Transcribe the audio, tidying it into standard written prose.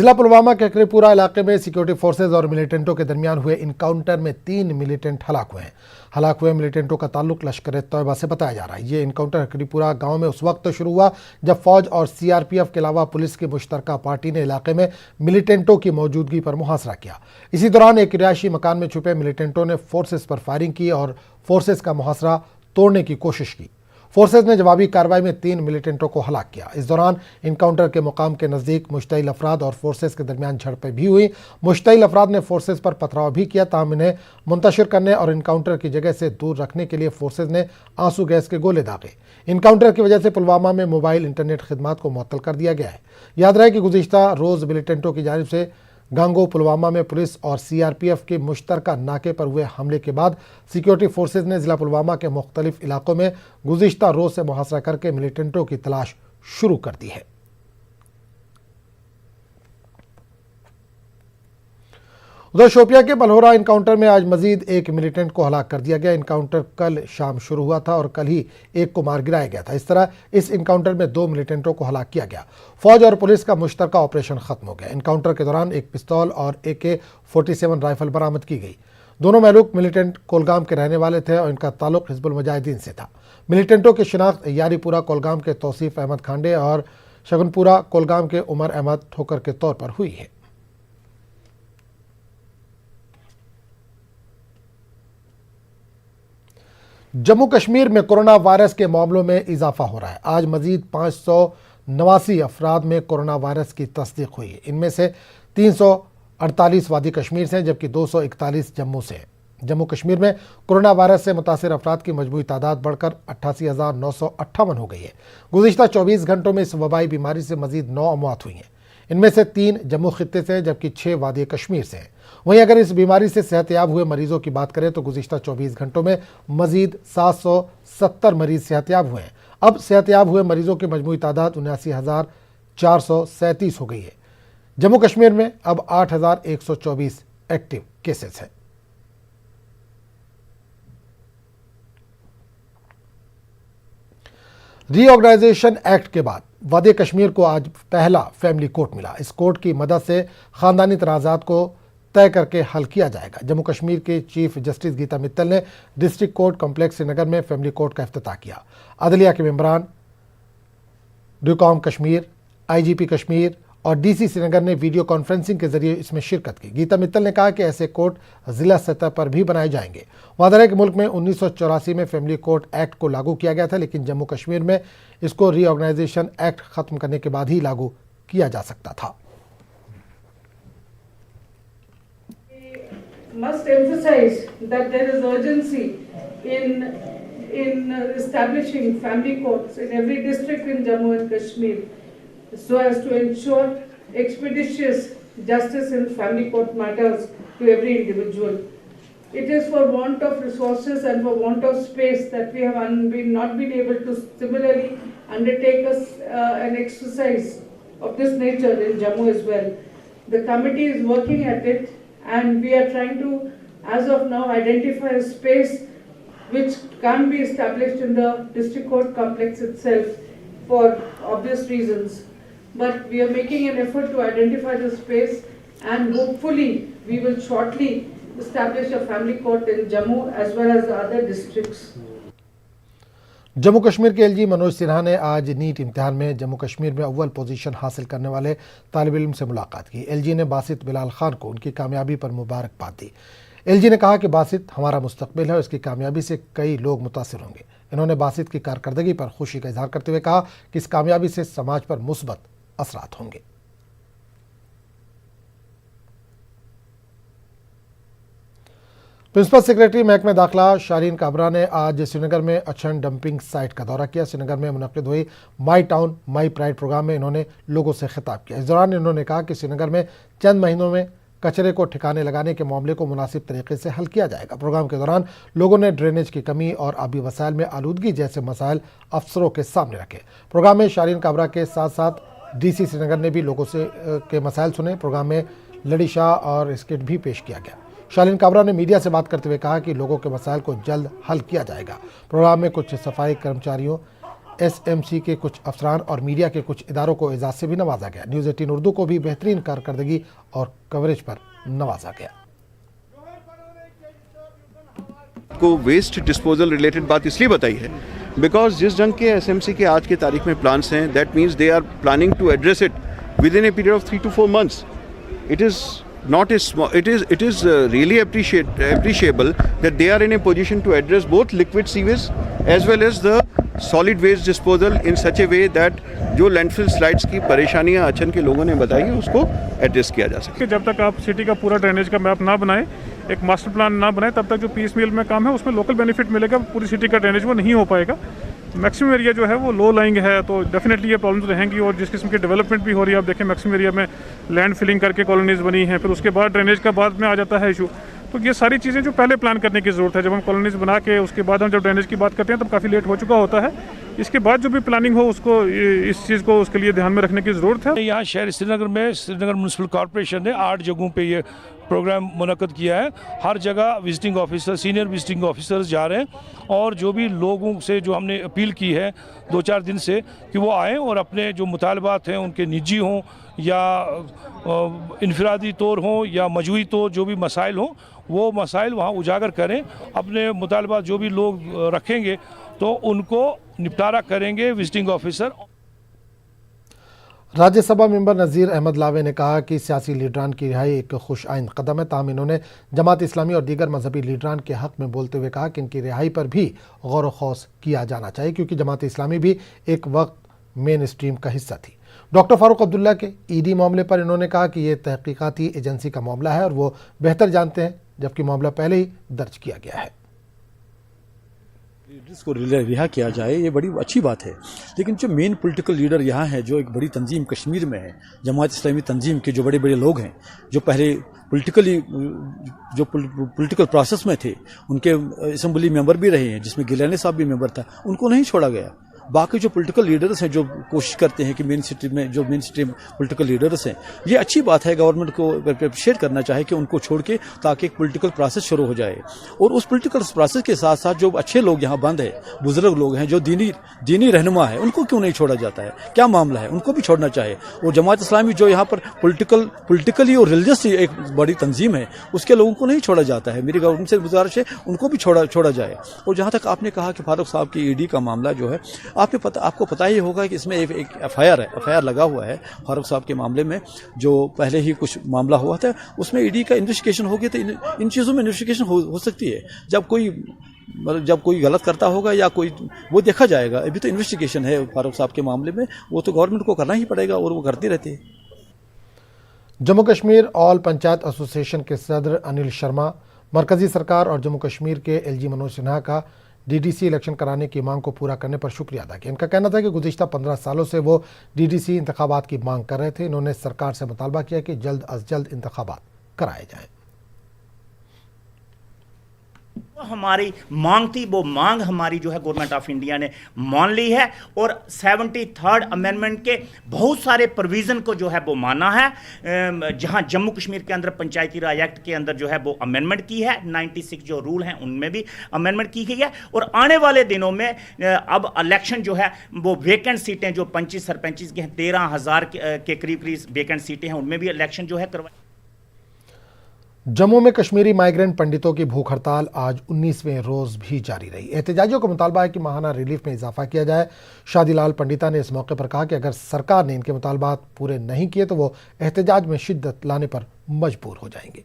ضلع پلوامہ کے اکریپورہ علاقے میں سیکیورٹی فورسز اور ملیٹنٹوں کے درمیان ہوئے انکاؤنٹر میں 3 ملیٹنٹ ہلاک ہوئے ہیں۔ ہلاک ہوئے ملیٹنٹوں کا تعلق لشکر طیبہ سے بتایا جا رہا ہے۔ یہ انکاؤنٹر اکریپورہ گاؤں میں اس وقت شروع ہوا جب فوج اور سی آر پی ایف کے علاوہ پولیس کی مشترکہ پارٹی نے علاقے میں ملیٹنٹوں کی موجودگی پر محاصرہ کیا۔ اسی دوران ایک رہائشی مکان میں چھپے ملیٹنٹوں نے فورسز پر فائرنگ کی اور فورسز کا محاصرہ توڑنے کی کوشش کی۔ فورسز نے جوابی کارروائی میں 3 ملیٹنٹوں کو ہلاک کیا۔ اس دوران انکاؤنٹر کے مقام کے نزدیک مشتعل افراد اور فورسز کے درمیان جھڑپیں بھی ہوئی۔ مشتعل افراد نے فورسز پر پتھراؤ بھی کیا، تاہم انہیں منتشر کرنے اور انکاؤنٹر کی جگہ سے دور رکھنے کے لیے فورسز نے آنسو گیس کے گولے داغے۔ انکاؤنٹر کی وجہ سے پلوامہ میں موبائل انٹرنیٹ خدمات کو معطل کر دیا گیا ہے۔ یاد رہے کہ گزشتہ روز ملیٹنٹوں کی جانب سے گانگو پلوامہ میں پولیس اور سی آر پی ایف کے مشترکہ ناکے پر ہوئے حملے کے بعد سیکیورٹی فورسز نے ضلع پلوامہ کے مختلف علاقوں میں گزشتہ روز سے محاصرہ کر کے ملیٹنٹوں کی تلاش شروع کر دی ہے۔ ادھر شوپیاں کے بلہورہ انکاؤنٹر میں آج مزید ایک ملیٹنٹ کو ہلاک کر دیا گیا۔ انکاؤنٹر کل شام شروع ہوا تھا اور کل ہی ایک کو مار گرایا گیا تھا۔ اس طرح اس انکاؤنٹر میں 2 ملیٹنٹوں کو ہلاک کیا گیا۔ فوج اور پولیس کا مشترکہ آپریشن ختم ہو گیا۔ انکاؤنٹر کے دوران ایک پستول اور AK-47 رائفل برآمد کی گئی۔ دونوں مہلوک ملیٹنٹ کولگام کے رہنے والے تھے اور ان کا تعلق حزب المجاہدین سے تھا۔ ملیٹنٹوں کی شناخت یاری پورہ کولگام کے توصیف احمد کھانڈے اور شگن پورہ کولگام کے عمر احمد ٹھوکر کے طور پر ہوئی ہے۔ جموں کشمیر میں کورونا وائرس کے معاملوں میں اضافہ ہو رہا ہے۔ آج مزید 589 افراد میں کورونا وائرس کی تصدیق ہوئی ہے۔ ان میں سے 348 وادی کشمیر سے ہیں جبکہ 241 جموں سے ہیں۔ جموں کشمیر میں کورونا وائرس سے متاثر افراد کی مجموعی تعداد بڑھ کر 88,958 ہو گئی ہے۔ گزشتہ 24 گھنٹوں میں اس وبائی بیماری سے مزید 9 اموات ہوئی ہیں۔ ان میں سے 3 جموں خطے سے ہیں جبکہ 6 وادی کشمیر سے ہیں۔ وہیں اگر اس بیماری سے صحت یاب ہوئے مریضوں کی بات کریں تو گزشتہ 24 گھنٹوں میں مزید 770 مریض صحت یاب ہوئے ہیں۔ اب صحت یاب ہوئے مریضوں کی مجموعی تعداد 79,437 ہو گئی ہے۔ جموں کشمیر میں اب 8,124 ایکٹیو کیسز ہیں۔ ری آرگنائزیشن ایکٹ کے بعد وادی کشمیر کو آج پہلا فیملی کورٹ ملا۔ اس کورٹ کی مدد سے خاندانی تنازعات کو طے کر کے حل کیا جائے گا۔ جموں کشمیر کے چیف جسٹس گیتا متل نے ڈسٹرکٹ کورٹ کمپلیکس سری نگر میں فیملی کورٹ کا افتتاح کیا۔ عدلیہ کے ممبران، ڈیوکام کشمیر، آئی جی پی کشمیر اور ڈی سی سری نگر نے ویڈیو کانفرنسنگ کے ذریعے اس میں شرکت کی۔ گیتا متل نے کہا کہ ایسے کورٹ ضلع سطح پر بھی بنائے جائیں گے۔ واضح ہے کہ ملک میں 1984 میں فیملی کورٹ ایکٹ کو لاگو کیا گیا تھا، لیکن جموں کشمیر میں اس کو ری آرگنائزیشن ایکٹ ختم کرنے کے بعد ہی لاگو کیا جا سکتا تھا۔ Must emphasize that there is urgency in establishing family courts in every district in Jammu and Kashmir so as to ensure expeditious justice in family court matters to every individual. It is for want of resources and for want of space that we have not been able to similarly undertake an exercise of this nature in Jammu as well. The committee is working at it, and we are trying to, as of now, identify a space which can be established in the district court complex itself for obvious reasons. But we are making an effort to identify the space, and hopefully we will shortly establish a family court in Jammu as well as the other districts. Jammu Kashmir کے L G Manoj Sinha نے آج net امتحان میں جموں کشمیر میں اول position حاصل کرنے والے طالب علم سے ملاقات کی۔ ایل جی نے باسط بلال خان کو ان کی کامیابی پر مبارکباد دی۔ ایل جی نے کہا کہ باسط ہمارا مستقبل ہے اور اس کی کامیابی سے کئی لوگ متاثر ہوں گے۔ انہوں نے باسط کی کارکردگی پر خوشی کا اظہار کرتے ہوئے کہا کہ اس کامیابی سے سماج پر مثبت اثرات ہوں گے۔ پرنسپل سیکریٹری محکمہ داخلہ شارین کابرا نے آج سری نگر میں اچھن ڈمپنگ سائٹ کا دورہ کیا۔ سری نگر میں منعقد ہوئی my town my pride program میں انہوں نے لوگوں سے خطاب کیا۔ اس دوران انہوں نے کہا کہ سری نگر میں چند مہینوں میں کچرے کو ٹھکانے لگانے کے معاملے کو مناسب طریقے سے حل کیا جائے گا۔ پروگرام کے دوران لوگوں نے ڈرینیج کی کمی اور آبی وسائل میں آلودگی جیسے مسائل افسروں کے سامنے رکھے۔ پروگرام میں شارین کابرا کے ساتھ ساتھ ڈی سی سری نگر نے بھی لوگوں سے کے مسائل سنے۔ پروگرام میں لڑی شاہ اور اسکٹ بھی پیش کیا گیا۔ شارین کابرا نے میڈیا سے بات کرتے ہوئے کہا کہ لوگوں کے مسائل کو جلد حل کیا جائے گا۔ پروگرام میں کچھ صفائی کرمچاریوں، SMC کے کچھ افسران اور میڈیا کے کچھ اداروں کو اعزاز سے بھی نوازا گیا۔ نیوز 18 اردو کو بھی بہترین کارکردگی اور کوریج پر نوازا گیا۔ کو ویسٹ ڈسپوزل ریلیٹڈ بات اس لیے بتائی ہے بیکاز جس ڈھنگ کے SMC کے آج کے تاریخ میں پلانس ہیں that means they are planning to address it with in a period of 3 to 4 months. It is not a small, it is really appreciable that they are in a position to address both liquid sewage as well as the solid waste disposal in such a way that جو لینڈفل slides کی پریشانیاں اچھن کے لوگوں نے بتائی ہیں اس کو address کیا جا سکے۔ جب تک آپ سٹی کا پورا ڈرینیج کا میپ نہ بنائیں، ایک ماسٹر پلان نہ بنائیں، تب تک جو پیس میل میں کام ہے اس میں لوکل بینیفٹ ملے گا، پوری سٹی کا ڈرینیج وہ نہیں ہو پائے گا۔ میکسیمم ایریا جو ہے وہ لو لائنگ ہے تو ڈیفینیٹلی یہ پرابلمز رہیں گی، اور جس قسم کی ڈیولپمنٹ بھی ہو رہی ہے آپ دیکھیں میکسیمم ایریا میں لینڈ فلنگ کر کے کالونیز بنی ہیں، پھر اس کے بعد ڈرینیج کا بعد میں آ جاتا ہے ایشو۔ تو یہ ساری چیزیں جو پہلے پلان کرنے کی ضرورت ہے، جب ہم کالونیز بنا کے اس کے بعد ہم جب ڈرینیج کی بات کرتے ہیں تب کافی لیٹ ہو چکا ہوتا ہے۔ اس کے بعد جو بھی پلاننگ ہو اس کو اس چیز کو اس کے لیے دھیان میں رکھنے کی ضرورت ہے۔ یہاں شہر سری نگر میں سری نگر میونسپل کارپوریشن نے 8 جگہوں پہ یہ پروگرام منعقد کیا ہے۔ ہر جگہ visiting officer, senior visiting officers جا رہے ہیں، اور جو بھی لوگوں سے جو ہم نے اپیل کی ہے 2-4 دن سے کہ وہ آئیں اور اپنے جو مطالبات ہیں ان کے نجی ہوں یا انفرادی طور ہوں یا مجموعی طور جو بھی مسائل ہوں وہ مسائل وہاں اجاگر کریں، اپنے مطالبات جو بھی لوگ رکھیں گے تو ان کو نپٹارہ کریں گے وزٹنگ آفیسر۔ راجیہ سبھا ممبر نذیر احمد لاوے نے کہا کہ سیاسی لیڈران کی رہائی ایک خوش آئند قدم ہے، تاہم انہوں نے جماعت اسلامی اور دیگر مذہبی لیڈران کے حق میں بولتے ہوئے کہا کہ ان کی رہائی پر بھی غور و خوض کیا جانا چاہیے، کیونکہ جماعت اسلامی بھی ایک وقت مین اسٹریم کا حصہ تھی۔ ڈاکٹر فاروق عبداللہ کے ED معاملے پر انہوں نے کہا کہ یہ تحقیقاتی ایجنسی کا معاملہ ہے اور وہ بہتر جانتے ہیں، جبکہ معاملہ پہلے ہی درج کیا گیا ہے۔ لیڈرز کو رہا کیا جائے یہ بڑی اچھی بات ہے، لیکن جو مین پولیٹیکل لیڈر یہاں ہیں، جو ایک بڑی تنظیم کشمیر میں ہے، جماعت اسلامی تنظیم کے جو بڑے بڑے لوگ ہیں، جو پہلے پولیٹیکل پروسیس میں تھے، ان کے اسمبلی ممبر بھی رہے ہیں جس میں گیلانی صاحب بھی ممبر تھا، ان کو نہیں چھوڑا گیا۔ باقی جو پولیٹیکل لیڈرز ہیں جو کوشش کرتے ہیں کہ مین سٹریم پولیٹیکل لیڈرز ہیں، یہ اچھی بات ہے، گورنمنٹ کو اپریشیٹ کرنا چاہے کہ ان کو چھوڑ کے تاکہ ایک پولیٹیکل پروسیس شروع ہو جائے، اور اس پولیٹیکل پروسیس کے ساتھ ساتھ جو اچھے لوگ یہاں بند ہیں، بزرگ لوگ ہیں، جو دینی رہنما ہے، ان کو کیوں نہیں چھوڑا جاتا ہے؟ کیا معاملہ ہے؟ ان کو بھی چھوڑنا چاہے۔ اور جماعت اسلامی جو یہاں پر پولیٹیکلی اور ریلیجسلی ایک بڑی تنظیم ہے، اس کے لوگوں کو نہیں چھوڑا جاتا ہے۔ میری گورنمنٹ سے گزارش ہے ان کو بھی چھوڑا جائے۔ اور جہاں تک آپ نے کہا کہ فاروق صاحب کی ED کا معاملہ جو ہے، آپ کو پتہ ہی ہوگا کہ اس میں ایک FIR لگا ہوا ہے فاروق صاحب کے معاملے میں، جو پہلے ہی کچھ معاملہ ہوا تھا، اس میں ED کا انویسٹیگیشن ہوگی، تو ان چیزوں میں انویسٹیگیشن ہو سکتی ہے۔ جب کوئی غلط کرتا ہوگا یا کوئی وہ دیکھا جائے گا۔ ابھی تو انویسٹیگیشن ہے فاروق صاحب کے معاملے میں، وہ تو گورنمنٹ کو کرنا ہی پڑے گا اور وہ کرتے رہتے ہیں۔ جموں کشمیر آل پنچایت ایسوسی ایشن کے صدر انل شرما مرکزی سرکار اور جموں کشمیر کے LG منوج سنہا کا DDC الیکشن کرانے کی مانگ کو پورا کرنے پر شکریہ ادا کیا۔ ان کا کہنا تھا کہ گزشتہ 15 سالوں سے وہ DDC انتخابات کی مانگ کر رہے تھے۔ انہوں نے سرکار سے مطالبہ کیا کہ جلد از جلد انتخابات کرائے جائیں۔ ہماری مانگ تھی، وہ مانگ ہماری جو ہے گورنمنٹ آف انڈیا نے مان لی ہے، اور 73rd امینڈمنٹ کے بہت سارے پروویژن کو جو ہے وہ مانا ہے۔ جہاں جموں کشمیر کے اندر پنچایتی راج ایکٹ کے اندر جو ہے وہ امینڈمنٹ کی ہے، 96 جو رول ہیں ان میں بھی امینڈمنٹ کی گئی ہے، اور آنے والے دنوں میں اب الیکشن جو ہے وہ ویکنٹ سیٹیں جو 25 سرپنچز کے ہیں، 13,000 کے قریب ویکنٹ سیٹیں ہیں، ان میں بھی الیکشن جو ہے کروائی۔ جموں میں کشمیری مائیگرنٹ پنڈتوں کی بھوک ہڑتال آج 19ویں روز بھی جاری رہی۔ احتجاجیوں کا مطالبہ ہے کہ ماہانہ ریلیف میں اضافہ کیا جائے۔ شادی لال پنڈتا نے اس موقع پر کہا کہ اگر سرکار نے ان کے مطالبات پورے نہیں کیے تو وہ احتجاج میں شدت لانے پر مجبور ہو جائیں گے۔